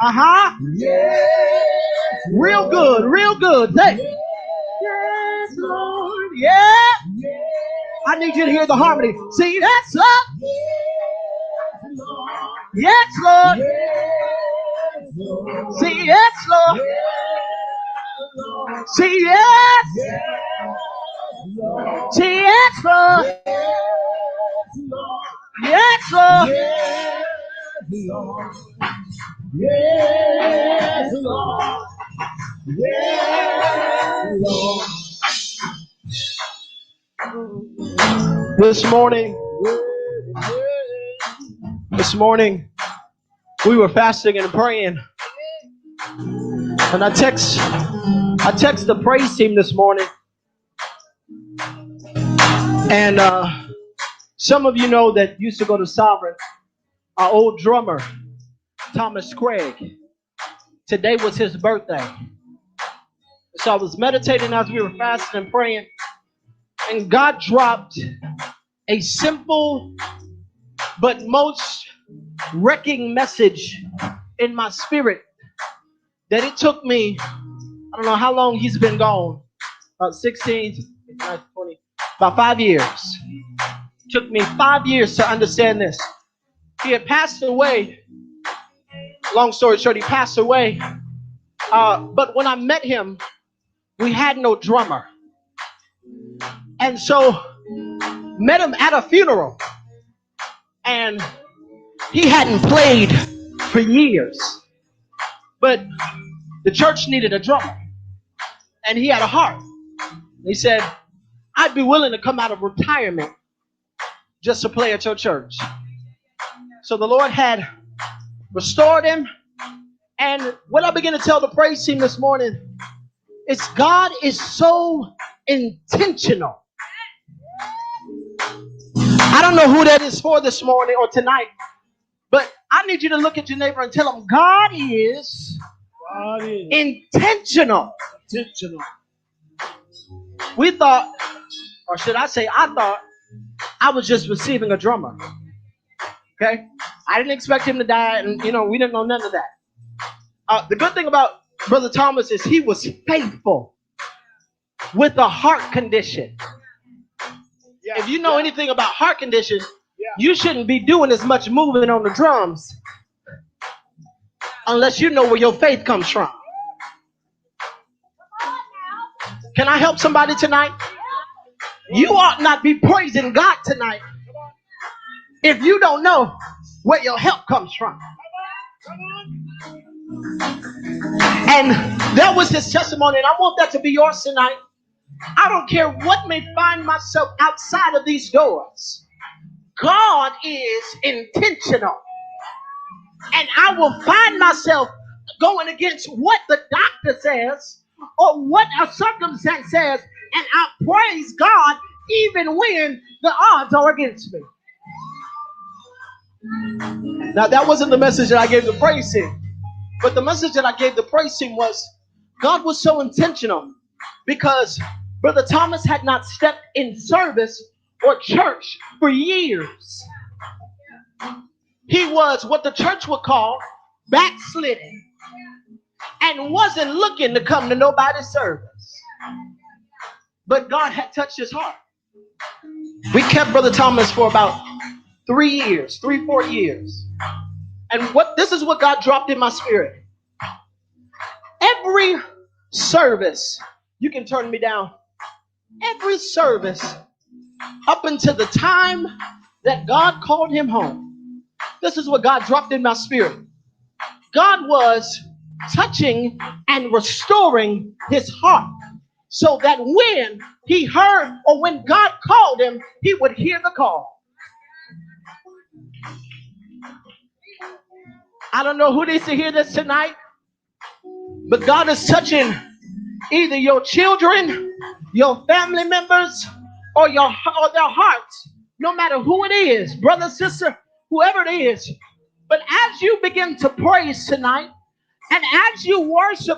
Uh-huh. Real good, real good. Say, yes, Lord. Yeah. I need you to hear the harmony. See, that's up. Yes, Lord. See, yes, Lord. See, yes. See, yes, Lord. Yes, Lord. Yes, Lord. Yes, Lord. This morning, we were fasting and praying, and I text the praise team this morning, and some of you know that used to go to Sovereign, our old drummer, Thomas Craig. Today was his birthday. So I was meditating as we were fasting and praying, and God dropped a simple but most wrecking message in my spirit that it took me, I don't know how long he's been gone, about 16, 20, about 5 years. It took me 5 years to understand this. He had passed away. Long story short, he passed away. But when I met him, we had no drummer. And so, met him at a funeral. And he hadn't played for years. But the church needed a drummer. And he had a heart. He said, I'd be willing to come out of retirement just to play at your church. So the Lord had restored him. And what I began to tell the praise team this morning is God is so intentional. I don't know who that is for this morning or tonight, but I need you to look at your neighbor and tell him God is intentional. We thought, or should I say, I thought I was just receiving a drummer. Okay? I didn't expect him to die, and we didn't know none of that. The good thing about Brother Thomas is he was faithful with a heart condition. If you know anything about heart condition, you shouldn't be doing as much moving on the drums unless you know where your faith comes from. Can I help somebody tonight? You ought not be praising God tonight if you don't know where your help comes from. And that was his testimony, and I want that to be yours tonight. I don't care what may find myself outside of these doors. God is intentional. And I will find myself going against what the doctor says or what a circumstance says, and I praise God even when the odds are against me. Now, that wasn't the message that I gave the praise team. But the message that I gave the praise team was God was so intentional because Brother Thomas had not stepped in service or church for years. He was what the church would call backslidden and wasn't looking to come to nobody's service. But God had touched his heart. We kept Brother Thomas for about 3 years, 4 years. And this is what God dropped in my spirit. Every service, you can turn me down. Every service up until the time that God called him home. This is what God dropped in my spirit. God was touching and restoring his heart so that when he heard or when God called him, he would hear the call. I don't know who needs to hear this tonight, but God is touching either your children, your family members, or their hearts, no matter who it is, brother, sister, whoever it is. But as you begin to praise tonight, and as you worship